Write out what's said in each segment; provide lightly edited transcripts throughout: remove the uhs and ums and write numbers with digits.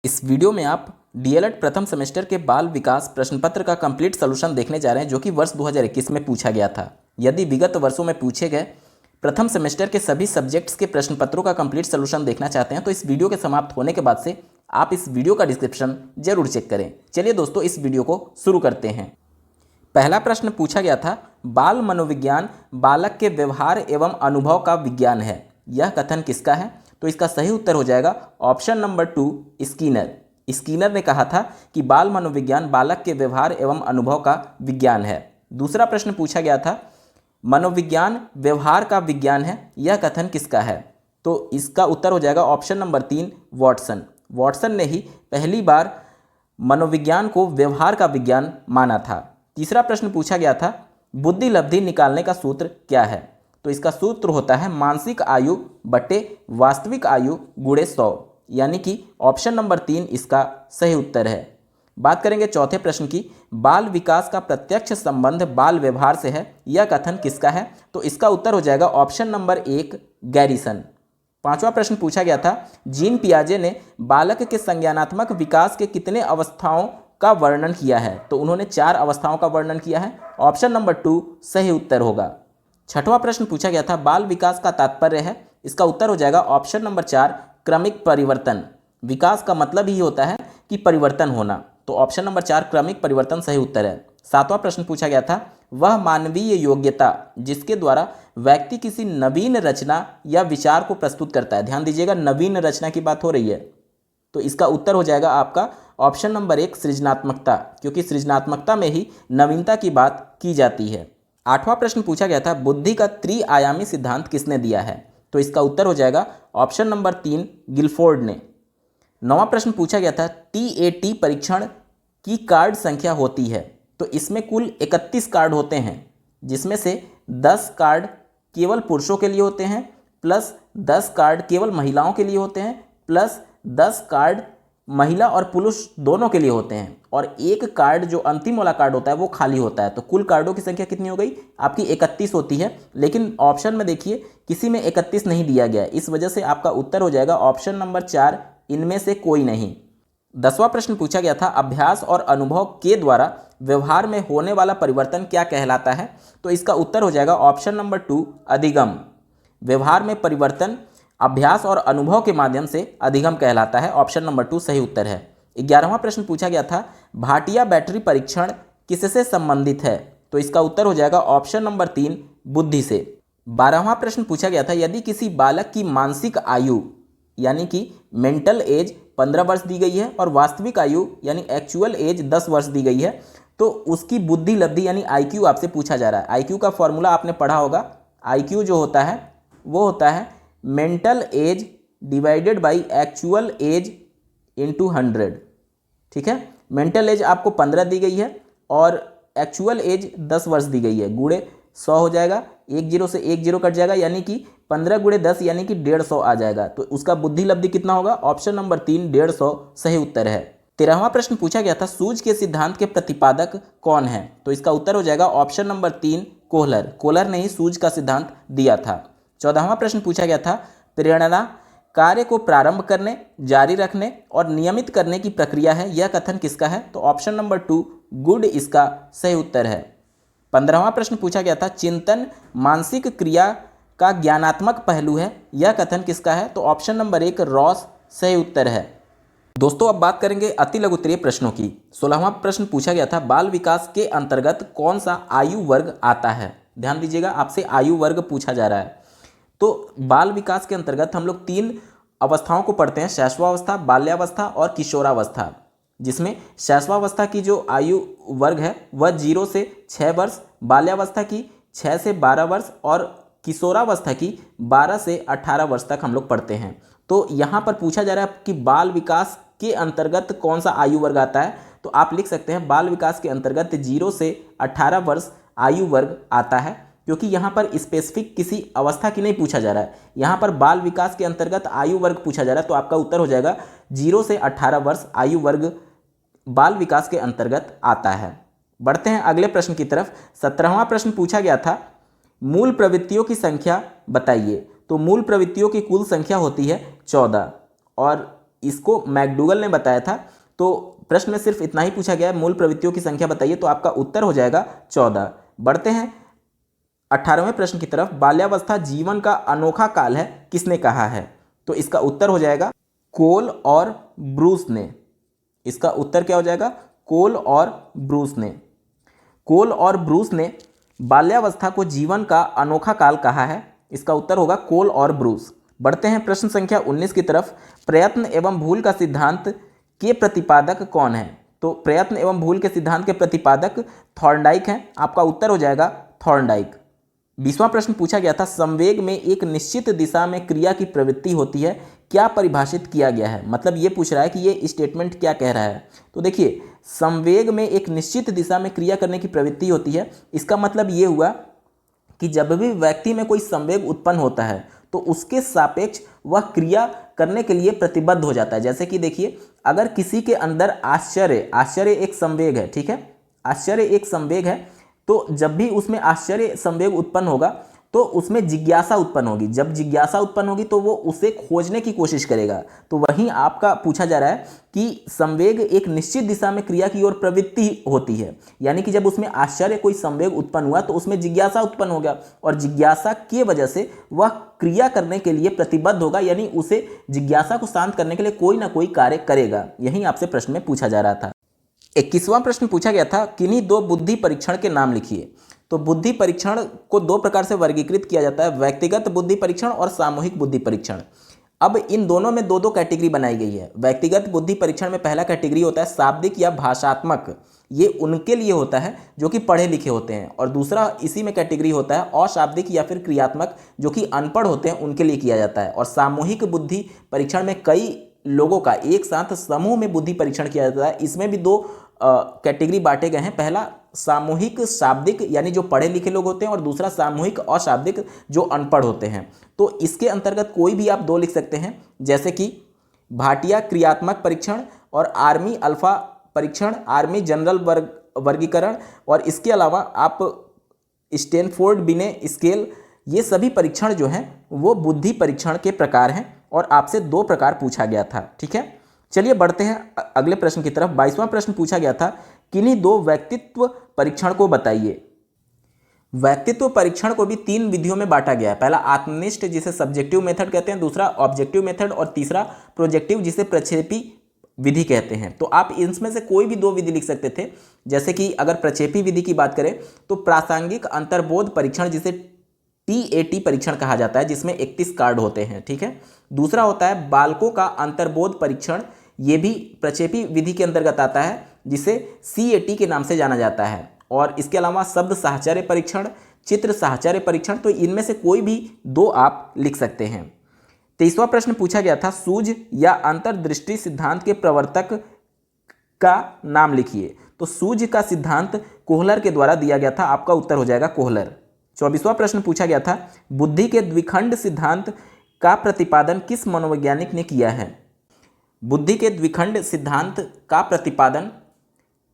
इस वीडियो में आप डीएलएड प्रथम सेमेस्टर के बाल विकास प्रश्न पत्र का कंप्लीट सॉल्यूशन देखने जा रहे हैं, जो कि वर्ष 2021 में पूछा गया था। यदि विगत वर्षों में पूछे गए प्रथम सेमेस्टर के सभी सब्जेक्ट्स के प्रश्न पत्रों का कंप्लीट सॉल्यूशन देखना चाहते हैं तो इस वीडियो के समाप्त होने के बाद से आप इस वीडियो का डिस्क्रिप्शन जरूर चेक करें। चलिए दोस्तों, इस वीडियो को शुरू करते हैं। पहला प्रश्न पूछा गया था, बाल मनोविज्ञान बालक के व्यवहार एवं अनुभव का विज्ञान है। यह कथन किसका है? तो इसका सही उत्तर हो जाएगा ऑप्शन नंबर 2, स्कीनर। स्कीनर ने कहा था कि बाल मनोविज्ञान बालक के व्यवहार एवं अनुभव का विज्ञान है। दूसरा प्रश्न पूछा गया था, मनोविज्ञान व्यवहार का विज्ञान है। यह कथन किसका है? तो इसका उत्तर हो जाएगा ऑप्शन नंबर 3, वॉटसन। वॉटसन ने ही पहली बार मनोविज्ञान को व्यवहार का विज्ञान माना था। तीसरा प्रश्न पूछा गया था, बुद्धि लब्धि निकालने का सूत्र क्या है? तो इसका सूत्र होता है मानसिक आयु बटे वास्तविक आयु गुणे 100, यानी कि ऑप्शन नंबर 3 इसका सही उत्तर है। बात करेंगे चौथे प्रश्न की, बाल विकास का प्रत्यक्ष संबंध बाल व्यवहार से है। यह कथन किसका है? तो इसका उत्तर हो जाएगा ऑप्शन नंबर 1, गैरिसन। पांचवा प्रश्न पूछा गया था, जीन पियाजे ने बालक के संज्ञानात्मक विकास के कितने अवस्थाओं का वर्णन किया है? तो उन्होंने 4 अवस्थाओं का वर्णन किया है। ऑप्शन नंबर 2 सही उत्तर होगा। छठवां प्रश्न पूछा गया था, बाल विकास का तात्पर्य है। इसका उत्तर हो जाएगा ऑप्शन नंबर 4, क्रमिक परिवर्तन। विकास का मतलब ही होता है कि परिवर्तन होना, तो ऑप्शन नंबर 4 क्रमिक परिवर्तन सही उत्तर है। सातवां प्रश्न पूछा गया था, वह मानवीय योग्यता जिसके द्वारा व्यक्ति किसी नवीन रचना या विचार को प्रस्तुत करता है। ध्यान दीजिएगा, नवीन रचना की बात हो रही है, तो इसका उत्तर हो जाएगा आपका ऑप्शन नंबर 1, सृजनात्मकता, क्योंकि सृजनात्मकता में ही नवीनता की बात की जाती है। आठवां प्रश्न पूछा गया था, बुद्धि का त्रिआयामी सिद्धांत किसने दिया है? तो इसका उत्तर हो जाएगा ऑप्शन नंबर 3, गिलफोर्ड ने। नौवां प्रश्न पूछा गया था, टीएटी परीक्षण की कार्ड संख्या होती है। तो इसमें कुल 31 कार्ड होते हैं, जिसमें से 10 कार्ड केवल पुरुषों के लिए होते हैं, प्लस 10 कार्ड केवल महिलाओं के लिए होते हैं, प्लस 10 कार्ड महिला और पुरुष दोनों के लिए होते हैं, और एक कार्ड जो अंतिम वाला कार्ड होता है वो खाली होता है। तो कुल कार्डों की संख्या कितनी हो गई? आपकी 31 होती है, लेकिन ऑप्शन में देखिए किसी में 31 नहीं दिया गया है, इस वजह से आपका उत्तर हो जाएगा ऑप्शन नंबर 4, इनमें से कोई नहीं। 10वां प्रश्न पूछा गया था, अभ्यास और अनुभव के द्वारा व्यवहार में होने वाला परिवर्तन क्या कहलाता है? तो इसका उत्तर हो जाएगा ऑप्शन नंबर 2, अधिगम। व्यवहार में परिवर्तन अभ्यास और अनुभव के माध्यम से अधिगम कहलाता है। ऑप्शन नंबर 2 सही उत्तर है। 11वां प्रश्न पूछा गया था, भाटिया बैटरी परीक्षण किससे संबंधित है? तो इसका उत्तर हो जाएगा ऑप्शन नंबर 3, बुद्धि से। 12वां प्रश्न पूछा गया था, यदि किसी बालक की मानसिक आयु यानी कि मेंटल एज 15 वर्ष दी गई है और वास्तविक आयु यानी एक्चुअल एज 10 वर्ष दी गई है, तो उसकी बुद्धि लब्धि यानी आईक्यू आपसे पूछा जा रहा है। आईक्यू का फॉर्मूला आपने पढ़ा होगा। आईक्यू जो होता है वो होता है mental as divided by actual as into 100। ठीक है, मेंटल एज आपको 15 दी गई है और एक्चुअल एज 10 वर्ष दी गई है, गुणे 100 हो जाएगा। 1 0 से 1 0 कट जाएगा, यानी कि 15 गुणे 10 यानी कि 150 आ जाएगा। तो उसका बुद्धि लब्धि कितना होगा? ऑप्शन नंबर 3, 150 सही उत्तर है। 13वां प्रश्न पूछा गया था, सूज के सिद्धांत के प्रतिपादक कौन है? तो इसका उत्तर हो जाएगा ऑप्शन नंबर 3, कोहलर। कोहलर ने ही सूज का सिद्धांत दिया था। 14वां प्रश्न पूछा गया था, प्रेरणा कार्य को प्रारंभ करने, जारी रखने और नियमित करने की प्रक्रिया है। यह कथन किसका है? तो ऑप्शन नंबर 2, गुड इसका सही उत्तर है। 15वां प्रश्न पूछा गया था, चिंतन मानसिक क्रिया का ज्ञानात्मक पहलू है। यह कथन किसका है? तो ऑप्शन नंबर 1, रॉस सही उत्तर है। दोस्तों, अब बात करेंगे अति लघुत्तरीय प्रश्नों की। 16वां प्रश्न पूछा गया था, बाल विकास के अंतर्गत कौन सा आयु वर्ग आता है? ध्यान दीजिएगा, आपसे आयु वर्ग पूछा जा रहा है। तो बाल विकास के अंतर्गत हम लोग 3 अवस्थाओं को पढ़ते हैं, शैशवावस्था, बाल्यावस्था और किशोरावस्था, जिसमें शैशवावस्था की जो आयु वर्ग है वह 0 से 6 वर्ष, बाल्यावस्था की 6 से 12 वर्ष और किशोरावस्था की 12 से 18 वर्ष तक हम लोग पढ़ते हैं। तो यहाँ पर पूछा जा रहा है कि बाल विकास के अंतर्गत कौन सा आयु वर्ग आता है, तो आप लिख सकते हैं बाल विकास के अंतर्गत 0 से 18 वर्ष आयु वर्ग आता है, क्योंकि यहाँ पर स्पेसिफिक किसी अवस्था की नहीं पूछा जा रहा है, यहाँ पर बाल विकास के अंतर्गत आयु वर्ग पूछा जा रहा है। तो आपका उत्तर हो जाएगा 0 से 18 वर्ष आयु वर्ग बाल विकास के अंतर्गत आता है। बढ़ते हैं अगले प्रश्न की तरफ। 17वां प्रश्न पूछा गया था, मूल प्रवृत्तियों की संख्या बताइए। तो मूल प्रवृत्तियों की कुल संख्या होती है 14 और इसको मैकडूगल ने बताया था। तो प्रश्न में सिर्फ इतना ही पूछा गया है, मूल प्रवृत्तियों की संख्या बताइए, तो आपका उत्तर हो जाएगा 14। बढ़ते हैं 18वें प्रश्न की तरफ। बाल्यावस्था जीवन का अनोखा काल है, किसने कहा है? तो इसका उत्तर हो जाएगा कोल और ब्रूस ने। इसका उत्तर क्या हो जाएगा? कोल और ब्रूस ने। कोल और ब्रूस ने बाल्यावस्था को जीवन का अनोखा काल कहा है। इसका उत्तर होगा कोल और ब्रूस। बढ़ते हैं प्रश्न संख्या 19 की तरफ। प्रयत्न एवं भूल का सिद्धांत के प्रतिपादक कौन है? तो प्रयत्न एवं भूल के सिद्धांत के प्रतिपादक थॉर्नडाइक हैं। आपका उत्तर हो जाएगा थॉर्नडाइक। 20वां प्रश्न पूछा गया था, संवेग में एक निश्चित दिशा में क्रिया की प्रवृत्ति होती है, क्या परिभाषित किया गया है? मतलब ये पूछ रहा है कि ये स्टेटमेंट क्या कह रहा है। तो देखिए, संवेग में एक निश्चित दिशा में क्रिया करने की प्रवृत्ति होती है, इसका मतलब ये हुआ कि जब भी व्यक्ति में कोई संवेग उत्पन्न होता है तो उसके सापेक्ष वह क्रिया करने के लिए प्रतिबद्ध हो जाता है। जैसे कि देखिए, अगर किसी के अंदर आश्चर्य एक संवेग है, ठीक है, आश्चर्य एक संवेग है, तो जब भी उसमें आश्चर्य संवेग उत्पन्न होगा तो उसमें जिज्ञासा उत्पन्न होगी। जब जिज्ञासा उत्पन्न होगी तो वो उसे खोजने की कोशिश करेगा। तो वहीं आपका पूछा जा रहा है कि संवेग एक निश्चित दिशा में क्रिया की ओर प्रवृत्ति होती है, यानी कि जब उसमें आश्चर्य कोई संवेग उत्पन्न हुआ तो उसमें जिज्ञासा उत्पन्न हो गया, और जिज्ञासा की वजह से वह क्रिया करने के लिए प्रतिबद्ध होगा, यानी उसे जिज्ञासा को शांत करने के लिए कोई ना कोई कार्य करेगा। यही आपसे प्रश्न में पूछा जा रहा था। 21वां प्रश्न पूछा गया था, किन्हीं दो बुद्धि परीक्षण के नाम लिखिए। तो बुद्धि परीक्षण को दो प्रकार से वर्गीकृत किया जाता है, व्यक्तिगत बुद्धि परीक्षण और सामूहिक बुद्धि परीक्षण। अब इन दोनों में दो दो कैटेगरी बनाई गई है। व्यक्तिगत बुद्धि परीक्षण में पहला कैटेगरी होता है शाब्दिक या भाषात्मक, ये उनके लिए होता है जो कि पढ़े लिखे होते हैं, और दूसरा इसी में कैटेगरी होता है अशाब्दिक या फिर क्रियात्मक, जो कि अनपढ़ होते हैं, उनके लिए किया जाता है। और सामूहिक बुद्धि परीक्षण में कई लोगों का एक साथ समूह में बुद्धि परीक्षण किया जाता है। इसमें भी दो कैटेगरी बांटे गए हैं, पहला सामूहिक शाब्दिक यानी जो पढ़े लिखे लोग होते हैं, और दूसरा सामूहिक अशाब्दिक जो अनपढ़ होते हैं। तो इसके अंतर्गत कोई भी आप दो लिख सकते हैं, जैसे कि भाटिया क्रियात्मक परीक्षण और आर्मी अल्फा परीक्षण, आर्मी जनरल वर्गीकरण, और इसके अलावा आप स्टैनफोर्ड बिने स्केल, ये सभी परीक्षण जो हैं वो बुद्धि परीक्षण के प्रकार हैं, और आपसे दो प्रकार पूछा गया था। ठीक है, चलिए बढ़ते हैं अगले प्रश्न की तरफ। 22वां प्रश्न पूछा गया था, किन्हीं दो व्यक्तित्व परीक्षण को बताइए। व्यक्तित्व परीक्षण को भी तीन विधियों में बांटा गया है। पहला आत्मनिष्ठ, जिसे सब्जेक्टिव मेथड कहते हैं, दूसरा ऑब्जेक्टिव मेथड, और तीसरा प्रोजेक्टिव, जिसे प्रक्षेपी विधि कहते हैं। तो आप इसमें से कोई भी दो विधि लिख सकते थे। जैसे कि अगर प्रक्षेपी विधि की बात करें तो प्रासंगिक अंतर्बोध परीक्षण, जिसे TAT परीक्षण कहा जाता है, जिसमें 31 कार्ड होते हैं। ठीक है, दूसरा होता है बालकों का अंतर्बोध परीक्षण, ये भी प्रक्षेपी विधि के अंतर्गत आता है, जिसे CAT के नाम से जाना जाता है। और इसके अलावा शब्द साहचर्य परीक्षण, चित्र साहचर्य परीक्षण, तो इनमें से कोई भी दो आप लिख सकते हैं। 23वां प्रश्न पूछा गया था, सूझ या अंतर्दृष्टि सिद्धांत के प्रवर्तक का नाम लिखिए। तो सूझ का सिद्धांत कोहलर के द्वारा दिया गया था, आपका उत्तर हो जाएगा कोहलर। 24वां प्रश्न पूछा गया था, बुद्धि के द्विखंड सिद्धांत का प्रतिपादन किस मनोवैज्ञानिक ने किया है? बुद्धि के द्विखंड सिद्धांत का प्रतिपादन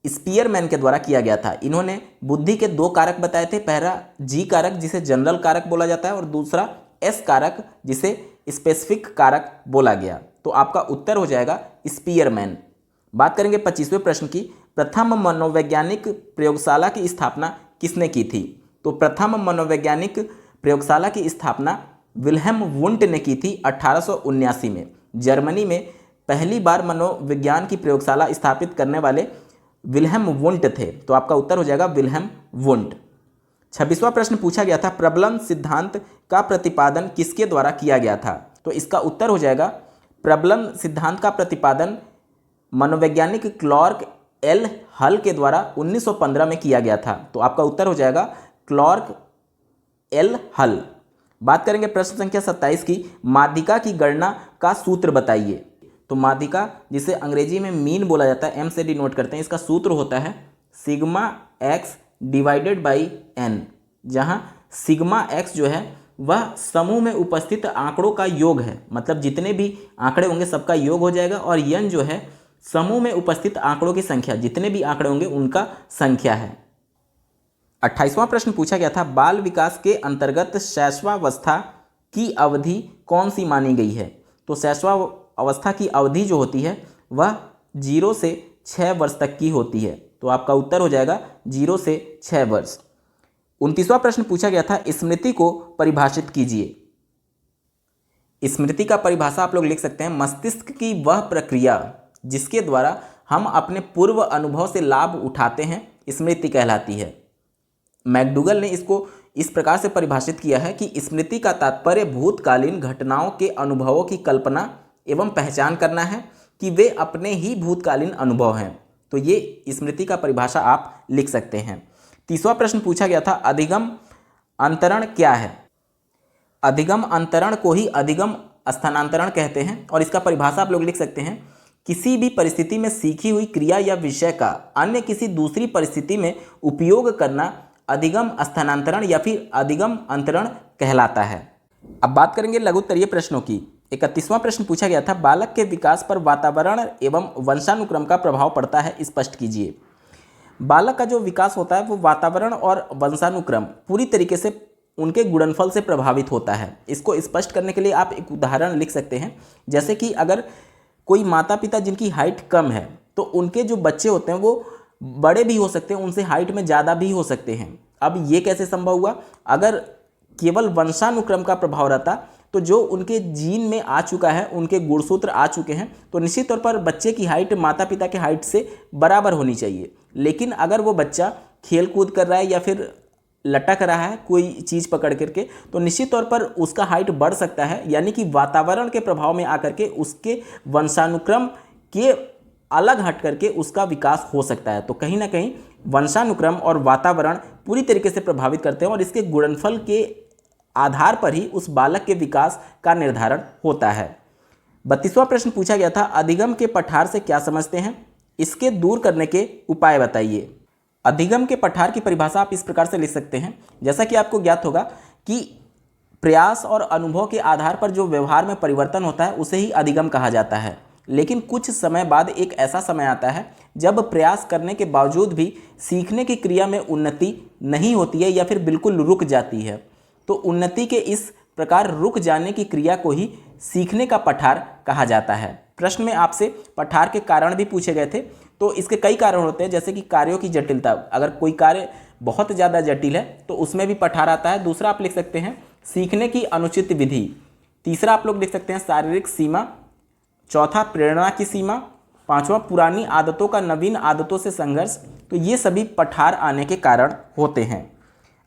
स्पीयरमैन के द्वारा किया गया था। इन्होंने बुद्धि के दो कारक बताए थे, पहला G कारक जिसे जनरल कारक बोला जाता है, और दूसरा S कारक जिसे स्पेसिफिक कारक बोला गया। तो आपका उत्तर हो जाएगा स्पीयरमैन। बात करेंगे 25वें प्रश्न की, प्रथम मनोवैज्ञानिक प्रयोगशाला की स्थापना किसने की थी? तो प्रथम मनोवैज्ञानिक प्रयोगशाला की स्थापना विल्हेम वुंट ने की थी 1879 में। जर्मनी में पहली बार मनोविज्ञान की प्रयोगशाला स्थापित करने वाले विल्हेम वुंट थे। तो आपका उत्तर हो जाएगा विल्हेम वुंट। 26वां प्रश्न पूछा गया था, प्रबलन सिद्धांत का प्रतिपादन किसके द्वारा किया गया था? तो इसका उत्तर हो जाएगा प्रबलन सिद्धांत का प्रतिपादन मनोवैज्ञानिक क्लार्क एल हल के द्वारा 1915 में किया गया था। तो आपका उत्तर हो जाएगा क्लार्क एल हल। बात करेंगे प्रश्न संख्या 27 की, माध्यिका की गणना का सूत्र बताइए। तो माध्यिका, जिसे अंग्रेजी में मीन बोला जाता है, M से डिनोट करते हैं, इसका सूत्र होता है sigma x divided by n, जहां सिग्मा x जो है वह समूह में उपस्थित आंकड़ों का योग है, मतलब जितने भी आंकड़े होंगे सबका योग हो जाएगा, और n जो है समूह में उपस्थित आंकड़ों की संख्या, जितने भी आंकड़े होंगे उनका संख्या है। 28वां प्रश्न पूछा गया था, बाल विकास के अंतर्गत शैशवावस्था की अवधि कौन सी मानी गई है? तो अवस्था की अवधि जो होती है वह 0 से 6 वर्ष तक की होती है। तो आपका उत्तर हो जाएगा 0 से 6 वर्ष। 29वां प्रश्न पूछा गया था, स्मृति को परिभाषित कीजिए। स्मृति का परिभाषा आप लोग लिख सकते हैं, मस्तिष्क की वह प्रक्रिया जिसके द्वारा हम अपने पूर्व अनुभव से लाभ उठाते हैं स्मृति कहलाती है। मैकडूगल ने इसको इस प्रकार से परिभाषित किया है कि स्मृति का तात्पर्य भूतकालीन घटनाओं के अनुभवों की कल्पना एवं पहचान करना है कि वे अपने ही भूतकालीन अनुभव हैं। तो ये स्मृति का परिभाषा आप लिख सकते हैं। 30वां प्रश्न पूछा गया था, अधिगम अंतरण क्या है? अधिगम अंतरण को ही अधिगम स्थानांतरण कहते हैं और इसका परिभाषा आप लोग लिख सकते हैं, किसी भी परिस्थिति में सीखी हुई क्रिया या विषय का अन्य किसी दूसरी परिस्थिति में उपयोग करना अधिगम स्थानांतरण या फिर अधिगम अंतरण कहलाता है। अब बात करेंगे लघुत्तरीय प्रश्नों की। 31वां प्रश्न पूछा गया था, बालक के विकास पर वातावरण एवं वंशानुक्रम का प्रभाव पड़ता है, स्पष्ट कीजिए। बालक का जो विकास होता है वो वातावरण और वंशानुक्रम पूरी तरीके से उनके गुणनफल से प्रभावित होता है। इसको स्पष्ट करने के लिए आप एक उदाहरण लिख सकते हैं, जैसे कि अगर कोई माता पिता जिनकी हाइट कम है तो उनके जो बच्चे होते हैं वो बड़े भी हो सकते हैं, उनसे हाइट में ज़्यादा भी हो सकते हैं। अब ये कैसे संभव हुआ? अगर केवल वंशानुक्रम का प्रभाव रहता तो जो उनके जीन में आ चुका है, उनके गुणसूत्र आ चुके हैं, तो निश्चित तौर पर बच्चे की हाइट माता पिता के हाइट से बराबर होनी चाहिए। लेकिन अगर वो बच्चा खेल कूद कर रहा है या फिर लटक रहा है कोई चीज़ पकड़ करके, तो निश्चित तौर पर उसका हाइट बढ़ सकता है, यानी कि वातावरण के प्रभाव में आकर के उसके वंशानुक्रम के अलग हट करके उसका विकास हो सकता है। तो कहीं ना कहीं वंशानुक्रम और वातावरण पूरी तरीके से प्रभावित करते हैं और इसके गुणनफल के आधार पर ही उस बालक के विकास का निर्धारण होता है। 32वां प्रश्न पूछा गया था, अधिगम के पठार से क्या समझते हैं? इसके दूर करने के उपाय बताइए। अधिगम के पठार की परिभाषा आप इस प्रकार से लिख सकते हैं, जैसा कि आपको ज्ञात होगा कि प्रयास और अनुभव के आधार पर जो व्यवहार में परिवर्तन होता है उसे ही अधिगम कहा जाता है। लेकिन कुछ समय बाद एक ऐसा समय आता है जब प्रयास करने के बावजूद भी सीखने की क्रिया में उन्नति नहीं होती है या फिर बिल्कुल रुक जाती है। तो उन्नति के इस प्रकार रुक जाने की क्रिया को ही सीखने का पठार कहा जाता है। प्रश्न में आपसे पठार के कारण भी पूछे गए थे, तो इसके कई कारण होते हैं, जैसे कि कार्यों की जटिलता। अगर कोई कार्य बहुत ज़्यादा जटिल है तो उसमें भी पठार आता है। दूसरा आप लिख सकते हैं सीखने की अनुचित विधि। तीसरा आप लोग लिख सकते हैं शारीरिक सीमा। चौथा प्रेरणा की सीमा। पांचवा पुरानी आदतों का नवीन आदतों से संघर्ष। तो ये सभी पठार आने के कारण होते हैं।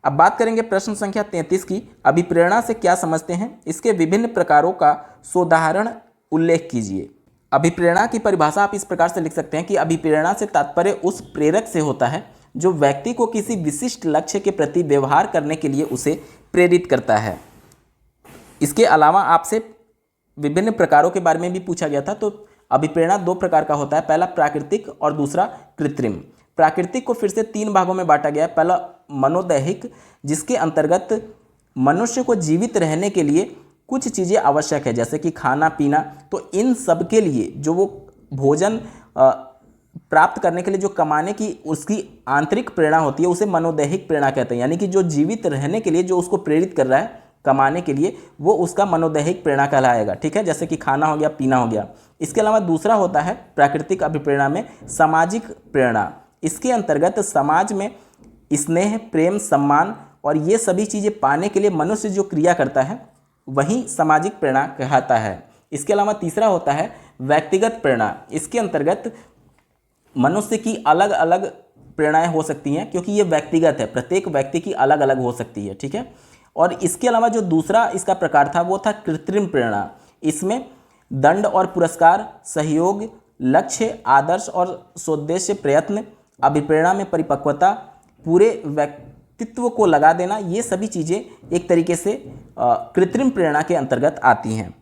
अब बात करेंगे प्रश्न संख्या 33 की, अभिप्रेरणा से क्या समझते हैं? इसके विभिन्न प्रकारों का सोदाहरण उल्लेख कीजिए। अभिप्रेरणा की परिभाषा आप इस प्रकार से लिख सकते हैं कि अभिप्रेरणा से तात्पर्य उस प्रेरक से होता है जो व्यक्ति को किसी विशिष्ट लक्ष्य के प्रति व्यवहार करने के लिए उसे प्रेरित करता है। इसके अलावा आपसे विभिन्न प्रकारों के बारे में भी पूछा गया था। तो अभिप्रेरणा दो प्रकार का होता है, पहला प्राकृतिक और दूसरा कृत्रिम। प्राकृतिक को फिर से 3 भागों में बांटा गया है। पहला मनोदैहिक, जिसके अंतर्गत मनुष्य को जीवित रहने के लिए कुछ चीज़ें आवश्यक है, जैसे कि खाना पीना। तो इन सब के लिए जो वो भोजन प्राप्त करने के लिए जो कमाने की उसकी आंतरिक प्रेरणा होती है उसे मनोदैहिक प्रेरणा कहते हैं। यानी कि जो जीवित रहने के लिए जो उसको प्रेरित कर रहा है कमाने के लिए, वो उसका मनोदैहिक प्रेरणा कहलाएगा। ठीक है, जैसे कि खाना हो गया, पीना हो गया। इसके अलावा दूसरा होता है प्राकृतिक अभिप्रेरणा में सामाजिक प्रेरणा। इसके अंतर्गत समाज में स्नेह, प्रेम, सम्मान और ये सभी चीज़ें पाने के लिए मनुष्य जो क्रिया करता है वही सामाजिक प्रेरणा कहलाता है। इसके अलावा तीसरा होता है व्यक्तिगत प्रेरणा। इसके अंतर्गत मनुष्य की अलग अलग प्रेरणाएं हो सकती हैं, क्योंकि ये व्यक्तिगत है, प्रत्येक व्यक्ति की अलग अलग हो सकती है। ठीक है, और इसके अलावा जो दूसरा इसका प्रकार था वो था कृत्रिम प्रेरणा। इसमें दंड और पुरस्कार, सहयोग, लक्ष्य, आदर्श और सोद्देश्य प्रयत्न, अभिप्रेरणा में परिपक्वता, पूरे व्यक्तित्व को लगा देना, ये सभी चीज़ें एक तरीके से कृत्रिम प्रेरणा के अंतर्गत आती हैं।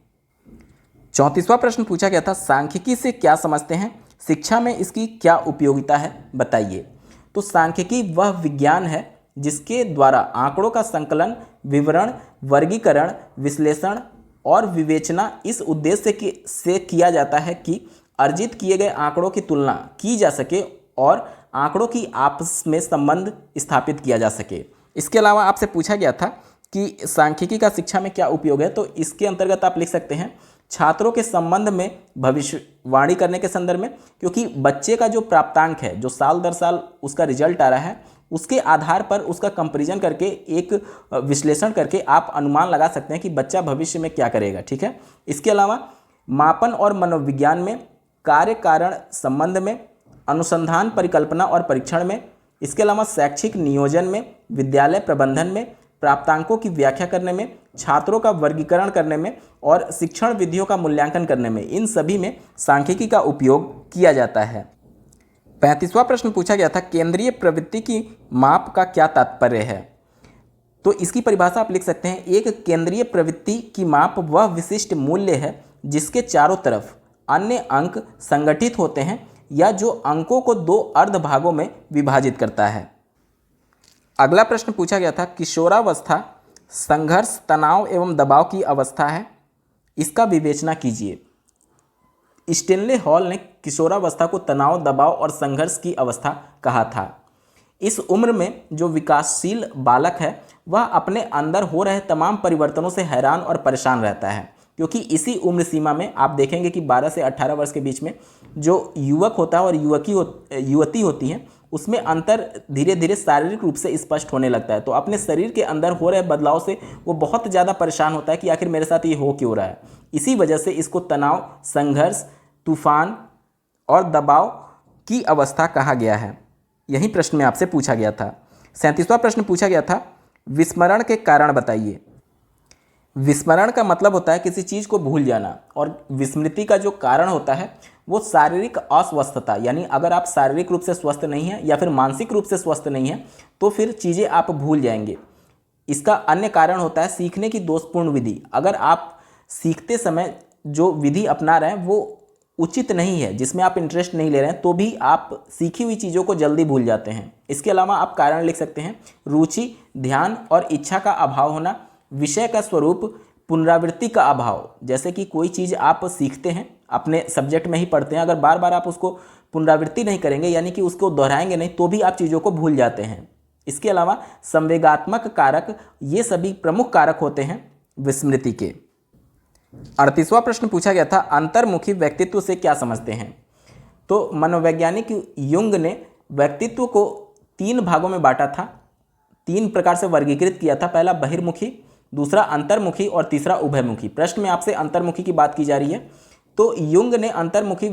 34वां प्रश्न पूछा गया था, सांख्यिकी से क्या समझते हैं? शिक्षा में इसकी क्या उपयोगिता है, बताइए। तो सांख्यिकी वह विज्ञान है जिसके द्वारा आंकड़ों का संकलन, विवरण, वर्गीकरण, विश्लेषण और विवेचना इस उद्देश्य से किया जाता है कि अर्जित किए गए आंकड़ों की तुलना की जा सके और आंकड़ों की आपस में संबंध स्थापित किया जा सके। इसके अलावा आपसे पूछा गया था कि सांख्यिकी का शिक्षा में क्या उपयोग है, तो इसके अंतर्गत आप लिख सकते हैं छात्रों के संबंध में भविष्यवाणी करने के संदर्भ में, क्योंकि बच्चे का जो प्राप्तांक है, जो साल दर साल उसका रिजल्ट आ रहा है, उसके आधार पर उसका कंपैरिजन करके एक विश्लेषण करके आप अनुमान लगा सकते हैं कि बच्चा भविष्य में क्या करेगा। ठीक है। इसके अलावा मापन और मनोविज्ञान में, कार्य कारण संबंध में, अनुसंधान परिकल्पना और परीक्षण में, इसके अलावा शैक्षिक नियोजन में, विद्यालय प्रबंधन में, प्राप्तांकों की व्याख्या करने में, छात्रों का वर्गीकरण करने में और शिक्षण विधियों का मूल्यांकन करने में, इन सभी में सांख्यिकी का उपयोग किया जाता है। 35वां प्रश्न पूछा गया था, केंद्रीय प्रवृत्ति की माप का क्या तात्पर्य है? तो इसकी परिभाषा आप लिख सकते हैं, एक केंद्रीय प्रवृत्ति की माप वह विशिष्ट मूल्य है जिसके चारों तरफ अन्य अंक संगठित होते हैं या जो अंकों को दो अर्ध भागों में विभाजित करता है। अगला प्रश्न पूछा गया था, किशोरावस्था संघर्ष, तनाव एवं दबाव की अवस्था है, इसका विवेचना कीजिए। स्टेनले हॉल ने किशोरावस्था को तनाव, दबाव और संघर्ष की अवस्था कहा था। इस उम्र में जो विकासशील बालक है वह अपने अंदर हो रहे तमाम परिवर्तनों से हैरान और परेशान रहता है, क्योंकि इसी उम्र सीमा में आप देखेंगे कि 12 से 18 वर्ष के बीच में जो युवक होता है और युवती होती हैं, उसमें अंतर धीरे धीरे शारीरिक रूप से स्पष्ट होने लगता है। तो अपने शरीर के अंदर हो रहे बदलाव से वो बहुत ज़्यादा परेशान होता है कि आखिर मेरे साथ ये हो क्यों रहा है। इसी वजह से इसको तनाव, संघर्ष, तूफान और दबाव की अवस्था कहा गया है। यही प्रश्न में आपसे पूछा गया था। 37वां प्रश्न पूछा गया था, विस्मरण के कारण बताइए। विस्मरण का मतलब होता है किसी चीज़ को भूल जाना, और विस्मृति का जो कारण होता है वो शारीरिक अस्वस्थता, यानी अगर आप शारीरिक रूप से स्वस्थ नहीं हैं या फिर मानसिक रूप से स्वस्थ नहीं हैं तो फिर चीज़ें आप भूल जाएंगे। इसका अन्य कारण होता है सीखने की दोषपूर्ण विधि। अगर आप सीखते समय जो विधि अपना रहे हैं वो उचित नहीं है, जिसमें आप इंटरेस्ट नहीं ले रहे हैं, तो भी आप सीखी हुई चीज़ों को जल्दी भूल जाते हैं। इसके अलावा आप कारण लिख सकते हैं, रुचि, ध्यान और इच्छा का अभाव होना, विषय का स्वरूप, पुनरावृत्ति का अभाव। जैसे कि कोई चीज़ आप सीखते हैं, अपने सब्जेक्ट में ही पढ़ते हैं, अगर बार बार आप उसको पुनरावृत्ति नहीं करेंगे यानी कि उसको दोहराएंगे नहीं तो भी आप चीज़ों को भूल जाते हैं। इसके अलावा संवेगात्मक कारक, ये सभी प्रमुख कारक होते हैं विस्मृति के। 38वां प्रश्न पूछा गया था, अंतर्मुखी व्यक्तित्व से क्या समझते हैं? तो मनोवैज्ञानिक युंग ने व्यक्तित्व को 3 भागों में बांटा था, 3 प्रकार से वर्गीकृत किया था। पहला बहिर्मुखी, दूसरा अंतर्मुखी और तीसरा उभयमुखी। प्रश्न में आपसे अंतर्मुखी की बात की जा रही है। तो युंग ने अंतर्मुखी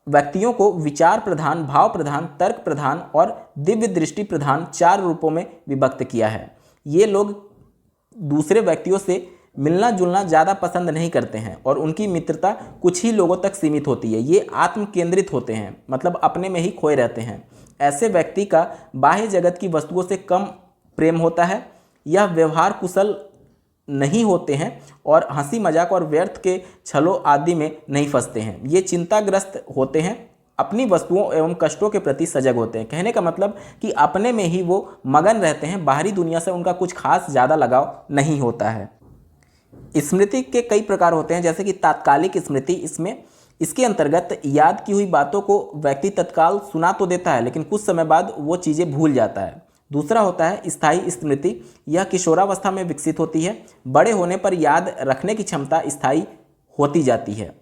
व्यक्तियों को विचार प्रधान, भाव प्रधान, तर्क प्रधान और दिव्य दृष्टि प्रधान 4 रूपों में विभक्त किया है। ये लोग दूसरे व्यक्तियों से मिलना जुलना ज़्यादा पसंद नहीं करते हैं और उनकी मित्रता कुछ ही लोगों तक सीमित होती है। ये आत्म केंद्रित होते हैं, मतलब अपने में ही खोए रहते हैं। ऐसे व्यक्ति का बाह्य जगत की वस्तुओं से कम प्रेम होता है। यह व्यवहार कुशल नहीं होते हैं और हंसी मजाक और व्यर्थ के छलों आदि में नहीं फंसते हैं। ये चिंताग्रस्त होते हैं, अपनी वस्तुओं एवं कष्टों के प्रति सजग होते हैं। कहने का मतलब कि अपने में ही वो मगन रहते हैं, बाहरी दुनिया से उनका कुछ खास ज़्यादा लगाव नहीं होता है। स्मृति के कई प्रकार होते हैं, जैसे कि तात्कालिक स्मृति। इसके अंतर्गत याद की हुई बातों को व्यक्ति तत्काल सुना तो देता है लेकिन कुछ समय बाद वो चीज़ें भूल जाता है। दूसरा होता है स्थायी स्मृति। यह किशोरावस्था में विकसित होती है, बड़े होने पर याद रखने की क्षमता स्थायी होती जाती है।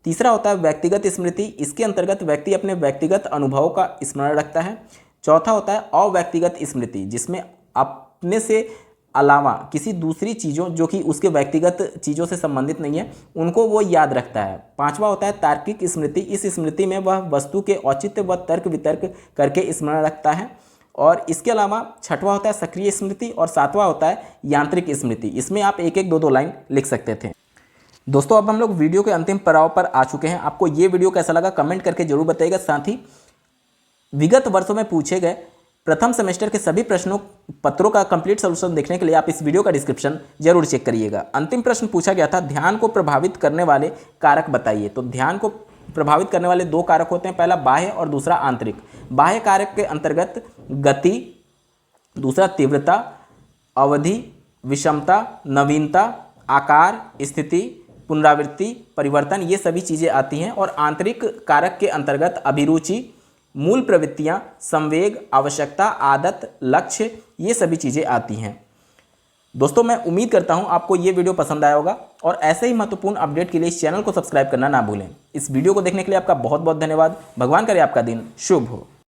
तीसरा होता है व्यक्तिगत स्मृति। इसके अंतर्गत व्यक्ति अपने व्यक्तिगत अनुभवों का स्मरण रखता है। चौथा होता है अव्यक्तिगत स्मृति, जिसमें अपने से अलावा किसी दूसरी चीज़ों जो कि उसके व्यक्तिगत चीज़ों से संबंधित नहीं है उनको वो याद रखता है। पांचवा होता है तार्किक स्मृति। इस स्मृति में वह वस्तु के औचित्य व तर्क वितर्क करके स्मरण रखता है। और इसके अलावा छठवां होता है सक्रिय स्मृति और सातवां होता है यांत्रिक स्मृति। इसमें आप एक एक दो लाइन लिख सकते थे। दोस्तों, अब हम लोग वीडियो के अंतिम पड़ाव पर आ चुके हैं। आपको ये वीडियो कैसा लगा कमेंट करके जरूर बताइएगा। साथ ही विगत वर्षों में पूछे गए प्रथम सेमेस्टर के सभी प्रश्नों पत्रों का कंप्लीट सॉल्यूशन देखने के लिए आप इस वीडियो का डिस्क्रिप्शन जरूर चेक करिएगा। अंतिम प्रश्न पूछा गया था, ध्यान को प्रभावित करने वाले कारक बताइए। तो ध्यान को प्रभावित करने वाले 2 कारक होते हैं, पहला बाह्य और दूसरा आंतरिक। बाह्य कारक के अंतर्गत गति, दूसरा तीव्रता, अवधि, विषमता, नवीनता, आकार, स्थिति, पुनरावृत्ति, परिवर्तन, ये सभी चीज़ें आती हैं। और आंतरिक कारक के अंतर्गत अभिरुचि, मूल प्रवृत्तियां, संवेग, आवश्यकता, आदत, लक्ष्य, ये सभी चीज़ें आती हैं। दोस्तों, मैं उम्मीद करता हूं आपको ये वीडियो पसंद आया होगा। और ऐसे ही महत्वपूर्ण अपडेट के लिए इस चैनल को सब्सक्राइब करना ना भूलें। इस वीडियो को देखने के लिए आपका बहुत बहुत धन्यवाद। भगवान करे आपका दिन शुभ हो।